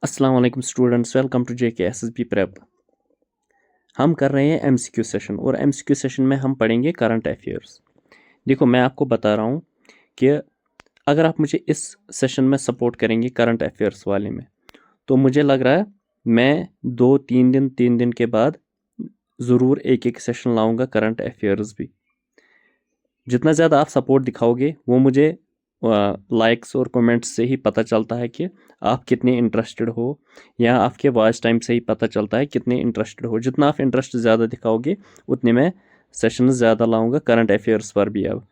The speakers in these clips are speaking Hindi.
अस्सलाम वालेकुम students, welcome to JKSSB prep. हम कर रहे हैं MCQ सेशन और MCQ सेशन में हम पढ़ेंगे करंट अफेयर्स। देखो, मैं आपको बता रहा हूँ कि अगर आप मुझे इस सेशन में सपोर्ट करेंगे करंट अफेयर्स वाले में, तो मुझे लग रहा है मैं 3 दिन के बाद ज़रूर एक एक सेशन लाऊंगा करंट अफेयर्स भी। जितना ज़्यादा आप सपोर्ट दिखाओगे वो मुझे लाइक्स और कमेंट्स से ही पता चलता है कि आप कितने इंटरेस्टेड हो, या आपके वॉच टाइम से ही पता चलता है कितने इंटरेस्टेड हो। जितना आप इंटरेस्ट ज़्यादा दिखाओगे उतने मैं सेशन ज़्यादा लाऊंगा करंट अफेयर्स पर भी। अब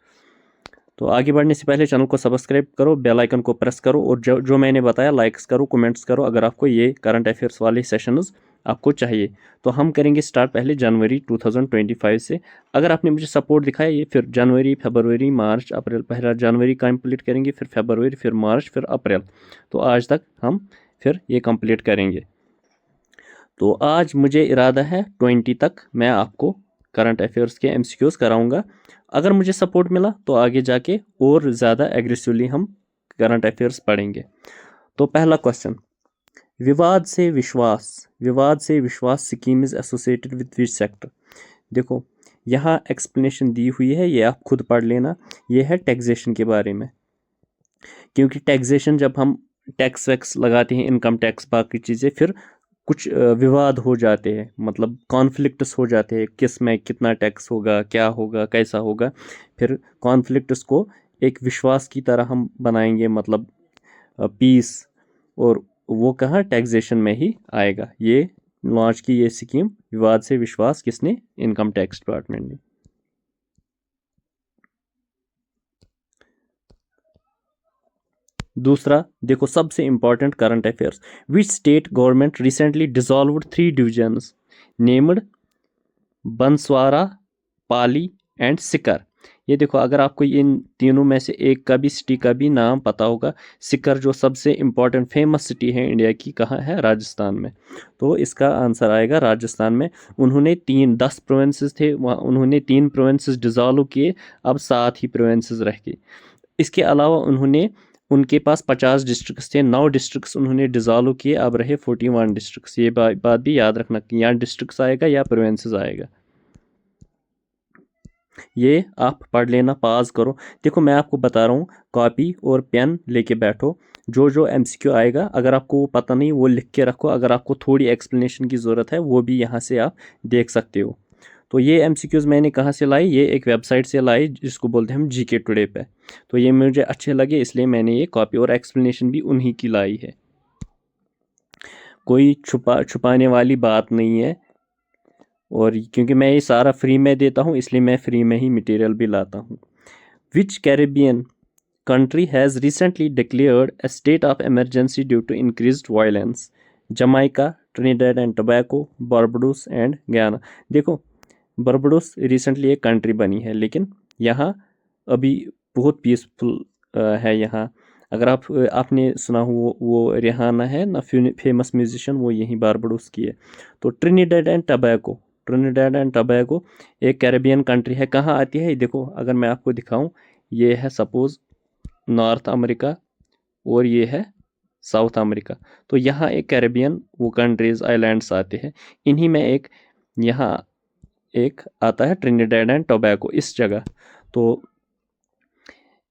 तो आगे बढ़ने से पहले चैनल को सब्सक्राइब करो, बेल आइकन को प्रेस करो और जो जो मैंने बताया लाइक्स करो, कमेंट्स करो अगर आपको ये करंट अफेयर्स वाले सेशंस आपको चाहिए। तो हम करेंगे स्टार्ट पहले जनवरी 2025 से। अगर आपने मुझे सपोर्ट दिखाया, ये फिर जनवरी, फरवरी, मार्च, अप्रैल, पहला जनवरी कंप्लीट करेंगे, फिर फरवरी, फिर मार्च, फिर अप्रैल। तो आज तक हम फिर ये कंप्लीट करेंगे। तो आज मुझे इरादा है 20 तक मैं आपको करंट अफेयर्स के MCQs कराऊंगा। अगर मुझे सपोर्ट मिला तो आगे जाके और ज़्यादा एग्रेसिवली हम करंट अफेयर्स पढ़ेंगे। तो पहला क्वेश्चन, विवाद से विश्वास scheme is associated with which sector. देखो, यहाँ एक्सप्लेनेशन दी हुई है, ये आप खुद पढ़ लेना। ये है टैक्सेशन के बारे में, क्योंकि टैक्सेशन जब हम टैक्स वैक्स लगाते हैं, इनकम टैक्स बाकी चीज़ें, फिर कुछ विवाद हो जाते हैं, मतलब कॉन्फ्लिक्ट्स हो जाते हैं, किस में कितना टैक्स होगा, क्या होगा, कैसा होगा। फिर कॉन्फ्लिक्ट्स को एक विश्वास की तरह हम बनाएंगे, मतलब पीस। और वो कहाँ, टैक्सेशन में ही आएगा। ये लॉन्च की ये स्कीम विवाद से विश्वास किसने, इनकम टैक्स डिपार्टमेंट ने। दूसरा देखो, सबसे important current affairs, which state government recently dissolved 3 divisions named Banswara, Pali and Sikar. ये देखो, अगर आपको इन तीनों में से एक का भी सिटी का भी नाम पता होगा, सिकर जो सबसे इम्पोर्टेंट फेमस सिटी है इंडिया की, कहाँ है, राजस्थान में। तो इसका आंसर आएगा राजस्थान में। उन्होंने 10 प्रोविंसेस थे वहाँ, उन्होंने 3 प्रोविंसेस डिसॉल्व किए, अब 7 ही प्रोविंसेस रह गए। इसके अलावा उन्होंने, उनके पास 50 डिस्ट्रिक्ट्स थे, 9 डिस्ट्रिक्ट्स उन्होंने डिसॉल्व किए, अब रहे 41 डिस्ट्रिक्ट्स। ये बात भी याद रखना कि यहाँ डिस्ट्रिक्ट्स आएगा या प्रोविंसेस आएगा। ये आप पढ़ लेना, पास करो। देखो, मैं आपको बता रहा हूँ, कॉपी और पेन लेके बैठो। जो जो MCQ आएगा, अगर आपको वो पता नहीं, वो लिख के रखो। अगर आपको थोड़ी एक्सप्लेनेशन की ज़रूरत है, वो भी यहाँ से आप देख सकते हो। तो ये MCQs मैंने कहाँ से लाई, ये एक वेबसाइट से लाई जिसको बोलते हैं हम GK टुडे पे। तो ये मुझे अच्छे लगे, इसलिए मैंने ये कॉपी और एक्सप्लेनेशन भी उन्हीं की लाई है। कोई छुपाने वाली बात नहीं है। और क्योंकि मैं ये सारा फ्री में देता हूँ, इसलिए मैं फ्री में ही मटेरियल भी लाता हूँ। विच Caribbean country has recently declared a state of emergency due to increased violence? Jamaica, Trinidad and Tobago, Barbados and Guyana। देखो, बर्बाडोस रिसेंटली एक कंट्री बनी है, लेकिन यहाँ अभी बहुत पीसफुल है यहाँ। अगर आपने सुना हो, वो रिहाना है ना, फेमस म्यूजिशियन, वो यहीं बारबाडोस की है। तो ट्रिनिडेड एंड टबैगो एक कैरेबियन कंट्री है। कहाँ आती है, देखो अगर मैं आपको दिखाऊं, ये है सपोज नॉर्थ अमेरिका और ये है साउथ अमेरिका। तो यहाँ एक कैरेबियन वो कंट्रीज आइलैंड्स आते हैं, इन्हीं में एक यहाँ एक आता है ट्रिनिडेड एंड टोबैगो, इस जगह। तो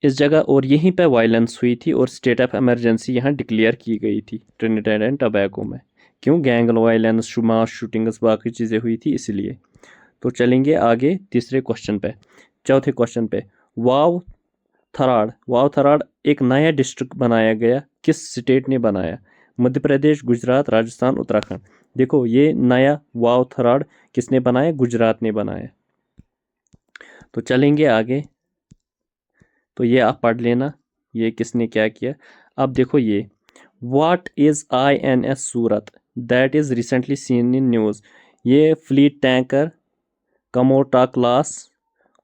इस जगह और यहीं पे वायलेंस हुई थी और स्टेट ऑफ इमरजेंसी यहाँ डिक्लेयर की गई थी ट्रिनिडेड एंड टोबैगो में। क्यों, गैंग वायलेंस, मास शूटिंग्स, बाकी चीज़ें हुई थी इसलिए। तो चलेंगे आगे तीसरे क्वेश्चन पे। चौथे क्वेश्चन पे, वाव थराड एक नया डिस्ट्रिक्ट बनाया गया, किस स्टेट ने बनाया? मध्य प्रदेश, गुजरात, राजस्थान, उत्तराखंड। देखो, ये नया वाव थराड किसने बनाया, गुजरात ने बनाया। तो चलेंगे आगे। तो ये आप पढ़ लेना, ये किसने क्या किया। अब देखो, ये what is INS Surat that is recently seen in news. ये fleet tanker, Kamorta class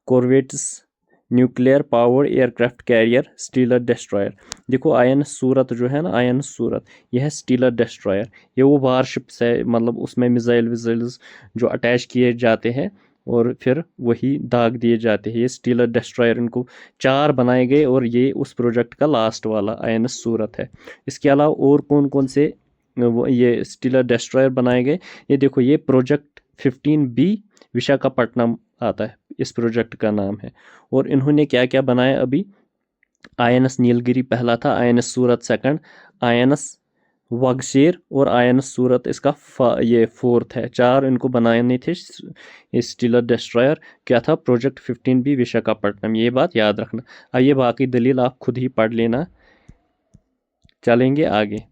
corvettes, nuclear power aircraft carrier, stealth destroyer. देखो, INS सूरत जो है ना, INS सूरत, यह है स्टीलर डिस्ट्रॉयर। ये वो वारशिप्स है, मतलब उसमें मिसाइल विसाइल्स जो अटैच किए जाते हैं और फिर वही दाग दिए जाते हैं। ये स्टीलर डिस्ट्रॉयर, इनको 4 बनाए गए और ये उस प्रोजेक्ट का लास्ट वाला INS सूरत है। इसके अलावा और कौन कौन से वो ये स्टीलर डिस्ट्रॉयर बनाए गए। ये देखो, ये प्रोजेक्ट 15B विशाखापट्टनम आता है, इस प्रोजेक्ट का नाम है। और इन्होंने क्या क्या बनाया अभी, INS नीलगिरी पहला था, INS सूरत सेकंड, INS वागशेर और INS सूरत इसका ये फोर्थ है। 4 इनको बनाने थे स्टीलर डिस्ट्रॉयर। क्या था, प्रोजेक्ट 15B विशाखापट्टनम, ये बात याद रखना। आइए बाकी दलील आप खुद ही पढ़ लेना। चलेंगे आगे।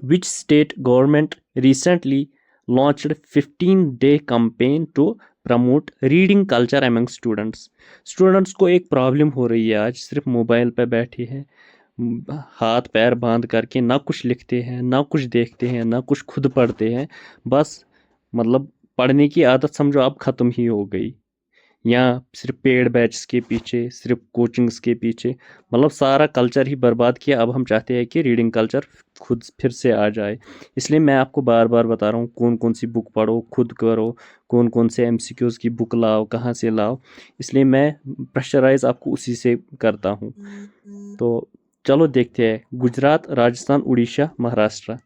Which state government recently launched 15-day campaign to promote reading culture among students? Students को एक प्रॉब्लम हो रही है, आज सिर्फ मोबाइल पे बैठे हैं, हाथ पैर बांध करके, ना कुछ लिखते हैं, ना कुछ देखते हैं, ना कुछ खुद पढ़ते हैं। बस मतलब पढ़ने की आदत समझो अब ख़त्म ही हो गई। यहाँ सिर्फ पेड बैचेस के पीछे, सिर्फ कोचिंग्स के पीछे, मतलब सारा कल्चर ही बर्बाद किया। अब हम चाहते हैं कि रीडिंग कल्चर खुद फिर से आ जाए। इसलिए मैं आपको बार बार बता रहा हूँ, कौन कौन सी बुक पढ़ो, खुद करो, कौन कौन से MCQs की बुक लाओ, कहाँ से लाओ। इसलिए मैं प्रेशराइज आपको उसी से करता हूँ। तो चलो देखते हैं, गुजरात, राजस्थान, उड़ीसा, महाराष्ट्र,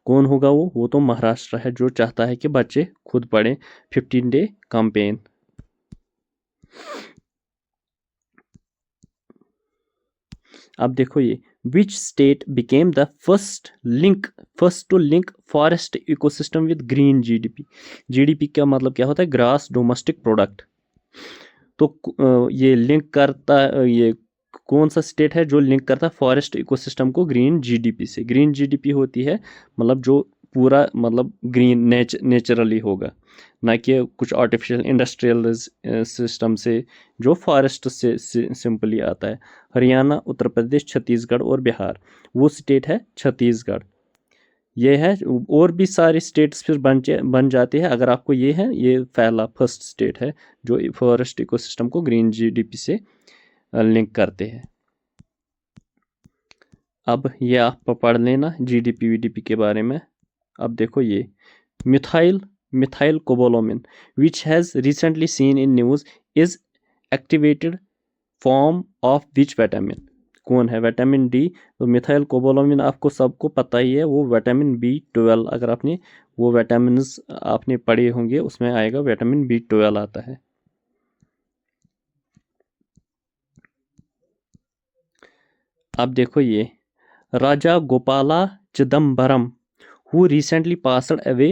कौन होगा वो तो महाराष्ट्र है, जो चाहता है कि बच्चे खुद पढ़ें। 15-day campaign. अब देखो ये, which state became the first to link forest ecosystem with green GDP? GDP का मतलब क्या होता है, ग्रास डोमेस्टिक प्रोडक्ट। तो ये लिंक करता, ये कौन सा स्टेट है जो लिंक करता है फॉरेस्ट इकोसिस्टम को ग्रीन GDP से? ग्रीन GDP होती है मतलब जो पूरा मतलब ग्रीन नेचुरली होगा, ना कि कुछ आर्टिफिशियल इंडस्ट्रियल सिस्टम से, जो फॉरेस्ट से सिंपली आता है। हरियाणा, उत्तर प्रदेश, छत्तीसगढ़ और बिहार, वो स्टेट है छत्तीसगढ़। ये है, और भी सारे स्टेट्स फिर बन जाते हैं अगर आपको ये है, ये पहला फर्स्ट स्टेट है जो फॉरेस्ट इकोसिस्टम को ग्रीन GDP से लिंक करते हैं। अब ये आप पढ़ लेना GDP VDP के बारे में। अब देखो ये, methyl cobalamin which has recently seen in news is activated form of which vitamin? कौन है, विटामिन D। तो मिथाइल कोबालामिन आपको सबको पता ही है, वो विटामिन B12, अगर आपने वो विटामिन आपने पढ़े होंगे उसमें आएगा, विटामिन B12 आता है। अब देखो ये, राजा Gopala Chidambaram who recently passed away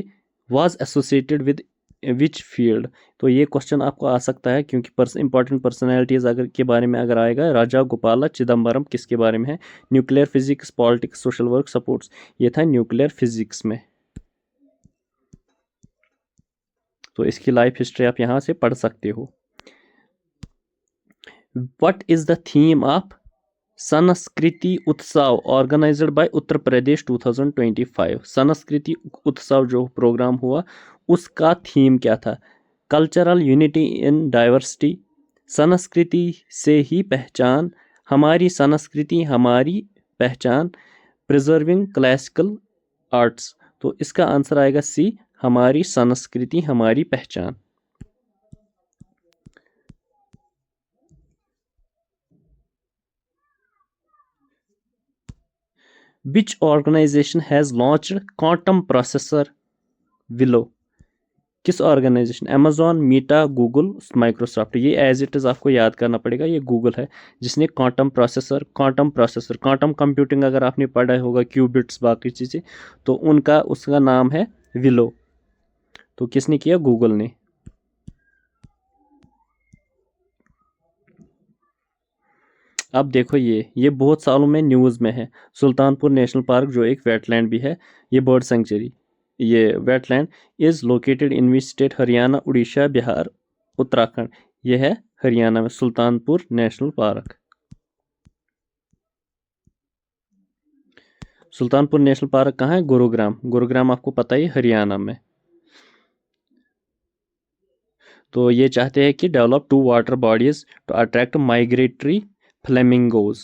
was associated with which field? तो ये क्वेश्चन आपको आ सकता है, क्योंकि इंपॉर्टेंट पर्सनैलिटीज अगर के बारे में अगर आएगा, राजा गोपाला चिदम्बरम किसके बारे में है? Nuclear physics, politics, social work, supports. ये था न्यूक्लियर फिजिक्स में। तो इसकी लाइफ हिस्ट्री आप यहाँ से पढ़ सकते हो। What is the theme of संस्कृति उत्सव ऑर्गेनाइज्ड बाय उत्तर प्रदेश 2025? संस्कृति उत्सव जो प्रोग्राम हुआ, उसका थीम क्या था? कल्चरल यूनिटी इन डाइवर्सिटी, संस्कृति से ही पहचान, हमारी संस्कृति हमारी पहचान, प्रिजर्विंग क्लासिकल आर्ट्स। तो इसका आंसर आएगा C, हमारी संस्कृति हमारी पहचान। Which organization has launched quantum processor Willow? किस organisation? Amazon, Meta, Google, Microsoft. ये एज इट इज़ आपको याद करना पड़ेगा, ये गूगल है जिसने क्वांटम प्रोसेसर क्वांटम कंप्यूटिंग अगर आपने पढ़ा होगा, क्यूबिट्स बाकी चीज़ें, तो उसका नाम है विलो। तो किसने किया? गूगल ने। अब देखो ये बहुत सालों में न्यूज़ में है, सुल्तानपुर नेशनल पार्क जो एक वेटलैंड भी है, ये बर्ड सेंचुरी, ये wetland is located in which state? Haryana, Orissa, Bihar, Uttarakhand. ये है हरियाणा में Sultanpur national park. Sultanpur national park कहाँ है? गुरुग्राम आपको पता ही, हरियाणा में। तो ये चाहते हैं कि develop 2 water bodies to attract migratory flamingos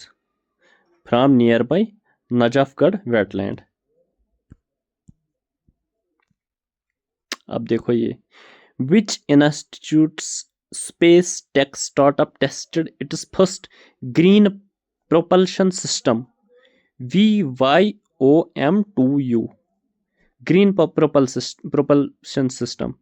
from nearby Najafgarh wetland. अब देखो ये, which institutes space tech startup tested its first green propulsion system VYOCT OM2U, green propulsion system.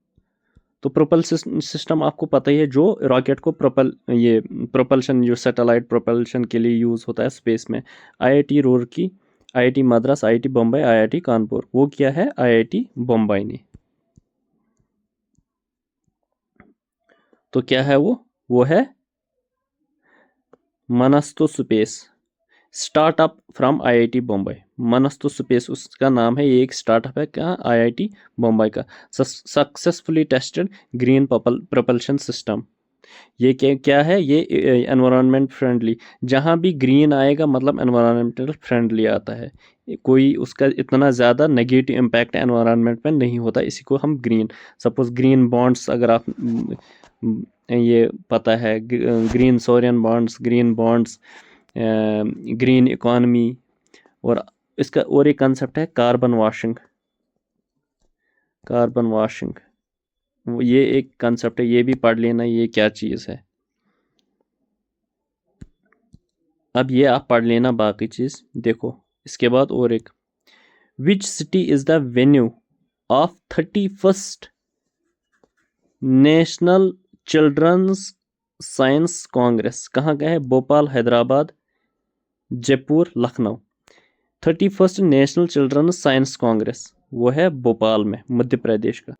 तो प्रोपल्शन सिस्टम आपको पता ही है, जो रॉकेट को प्रोपल्शन, जो सैटेलाइट प्रोपल्शन के लिए यूज़ होता है स्पेस में। IIT Roorkee, IIT Madras, IIT Bombay, IIT Kanpur, वो किया है IIT बम्बई ने। तो क्या है वो है Manastu space, startup from IIT Bombay. Manastu space उसका नाम है, ये एक स्टार्टअप है क्या, IIT बम्बई का। Successfully tested green propulsion system. ये क्या है, ये एनवायरनमेंट फ्रेंडली, जहाँ भी ग्रीन आएगा मतलब एनवायरनमेंटल फ्रेंडली आता है, कोई उसका इतना ज़्यादा नेगेटिव इम्पैक्ट एनवायरनमेंट में नहीं होता, इसी को हम ग्रीन। सपोज ग्रीन बॉन्ड्स, अगर आप ये पता है, green sovereign bonds, green bonds, green economy, और इसका और एक कंसेप्ट है कार्बन वॉशिंग। कार्बन वॉशिंग, ये एक कंसेप्ट है, ये भी पढ़ लेना, ये क्या चीज़ है। अब ये आप पढ़ लेना बाकी चीज़। देखो इसके बाद और एक, which city is the venue of 31st national children's science congress. कहाँ का है, Bhopal, Hyderabad, Jaipur, Lucknow. 31st national children's science congress वो है भोपाल में, मध्य प्रदेश का।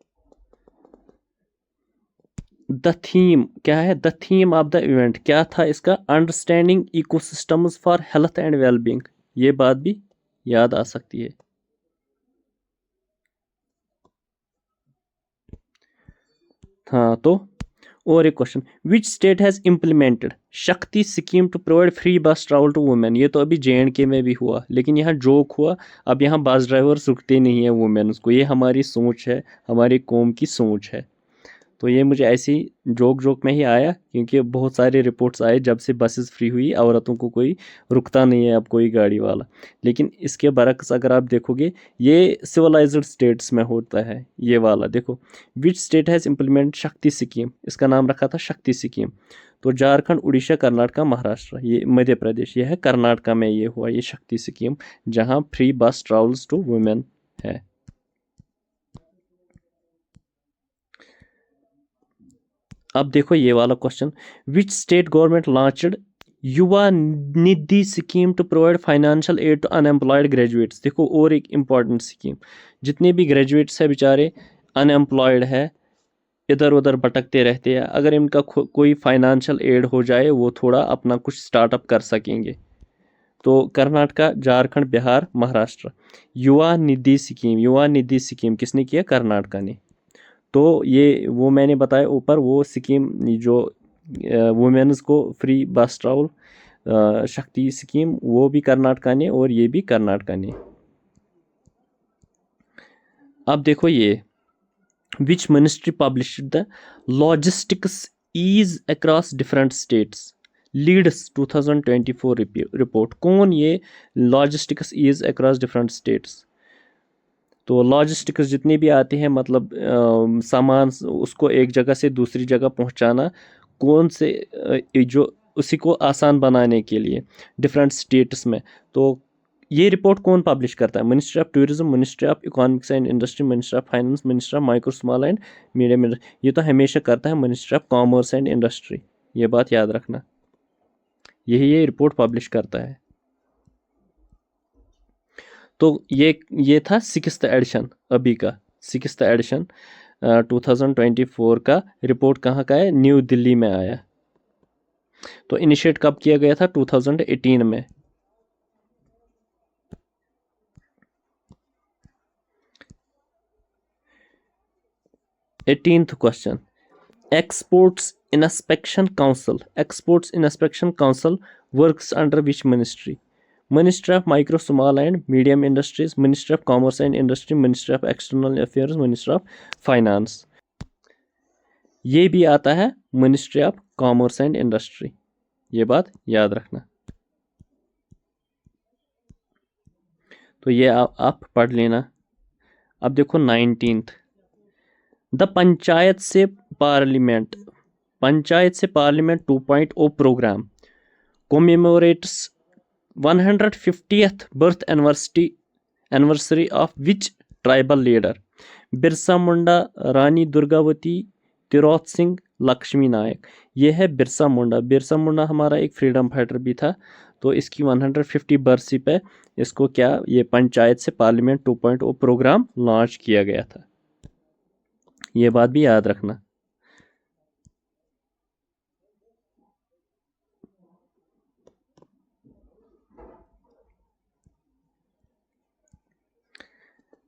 द थीम क्या है, the theme of the event क्या था इसका, understanding ecosystems for health and wellbeing. ये बात भी याद आ सकती है। हाँ, तो और एक question, which state has implemented शक्ति स्कीम टू प्रोवाइड फ्री बस ट्रैवल टू वुमेन। ये तो अभी JNK में भी हुआ, लेकिन यहाँ जोक हुआ, अब यहाँ बस ड्राइवर रुकते नहीं है वुमेन्स को। ये हमारी सोच है, हमारी कौम की सोच है। तो ये मुझे ऐसी जोक में ही आया, क्योंकि बहुत सारे रिपोर्ट्स आए जब से बसेस फ्री हुई, औरतों को कोई रुकता नहीं है अब, कोई गाड़ी वाला। लेकिन इसके बरक्स अगर आप देखोगे, ये सिविलाइज्ड स्टेट्स में होता है ये वाला। देखो, विच स्टेट हैज़ इम्प्लीमेंट शक्ति स्कीम, इसका नाम रखा था शक्ति स्कीम। तो झारखंड, उड़ीसा, कर्नाटका, महाराष्ट्र, ये मध्य प्रदेश, ये है कर्नाटका में ये हुआ ये शक्ति स्कीम, जहाँ फ्री बस ट्रैवल्स टू वुमेन है। अब देखो ये वाला question, which state government launched Yuva Nidhi scheme to provide financial aid to unemployed graduates. देखो और एक इम्पॉर्टेंट स्कीम, जितने भी ग्रेजुएट्स है बेचारे अनएम्प्लॉयड है, इधर उधर भटकते रहते हैं, अगर इनका कोई फाइनेंशियल एड हो जाए, वो थोड़ा अपना कुछ स्टार्टअप कर सकेंगे। तो कर्नाटका, झारखंड, बिहार, महाराष्ट्र, युवा निधि स्कीम किसने किया, कर्नाटका ने। तो ये वो मैंने बताया ऊपर, वो स्कीम जो वुमेन्स को फ्री बस ट्रैवल शक्ति स्कीम, वो भी कर्नाटका ने, और ये भी कर्नाटका ने। अब देखो ये, which ministry published the logistics ease across different states leads 2024 report. कौन ये logistics ease across different states. तो लॉजिस्टिक्स जितने भी आते हैं, मतलब सामान उसको एक जगह से दूसरी जगह पहुंचाना, कौन से जो उसी को आसान बनाने के लिए डिफरेंट स्टेट्स में। तो ये रिपोर्ट कौन पब्लिश करता है, ministry of tourism, ministry of economics and industry, ministry of finance, ministry of micro small and medium industry. ये तो हमेशा करता है ministry of commerce and industry, ये बात याद रखना, यही ये रिपोर्ट पब्लिश करता है। तो ये था 6th एडिशन, अभी का 6th एडिशन 2024 का। रिपोर्ट कहाँ का है, न्यू दिल्ली में आया। तो इनिशिएट कब किया गया था, 2018 में। Eighteenth question, exports inspection council works under which ministry. Ministry of micro small and medium industries, ministry of commerce and industry, ministry of external affairs, ministry of finance. ये भी आता है ministry of commerce and industry, ये बात याद रखना। तो ये आप पढ़ लेना। अब देखो 19th, द पंचायत से parliament 2.0 programme commemorates 150th birth anniversary anniversary of which tribal leader? Birsa Munda, Rani Durgavati, Tirot Singh, Lakshmi Naik. ये है बिरसा मुंडा। बिरसा मुंडा हमारा एक फ्रीडम फाइटर भी था। तो इसकी 150 बरसी पे इसको क्या ये पंचायत से पार्लियामेंट 2.0 प्रोग्राम लॉन्च किया गया था। ये बात भी याद रखना।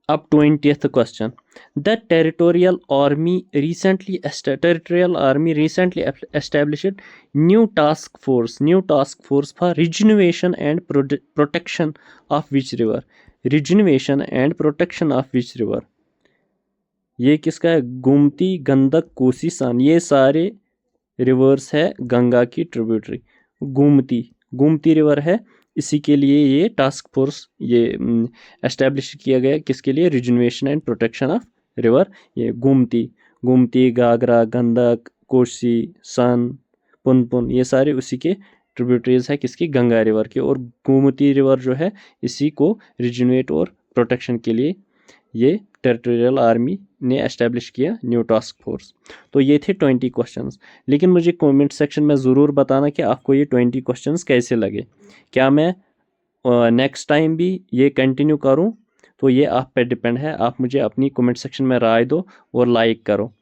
अब 20th question. The Territorial Army recently established new task force for regeneration and protection of which river? Regeneration and protection of which river? ये किसका है? गोमती, गंडक, कोसी, सान। ये सारे रिवर्स है गंगा की ट्रिब्यूटरी। गोमती रिवर है, इसी के लिए ये टास्क फोर्स ये एस्टेब्लिश किया गया। किसके लिए? Reservation and protection of river. ये गोमती, घाघरा, गंडक, कोसी, सन, पुनपुन, ये सारे उसी के ट्रिब्यूटरीज है किसकी? गंगा रिवर के। और गोमती रिवर जो है इसी को रिजनरेट और प्रोटेक्शन के लिए ये टेरिटोरियल आर्मी ने एस्टेब्लिश किया न्यू टास्क फोर्स। तो ये थे 20 क्वेश्चंस। लेकिन मुझे कमेंट सेक्शन में ज़रूर बताना कि आपको ये 20 क्वेश्चंस कैसे लगे। क्या मैं नेक्स्ट टाइम भी ये कंटिन्यू करूं? तो ये आप पे डिपेंड है। आप मुझे अपनी कमेंट सेक्शन में राय दो और लाइक करो।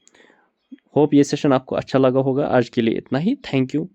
होप ये सेशन आपको अच्छा लगा होगा। आज के लिए इतना ही। Thank you.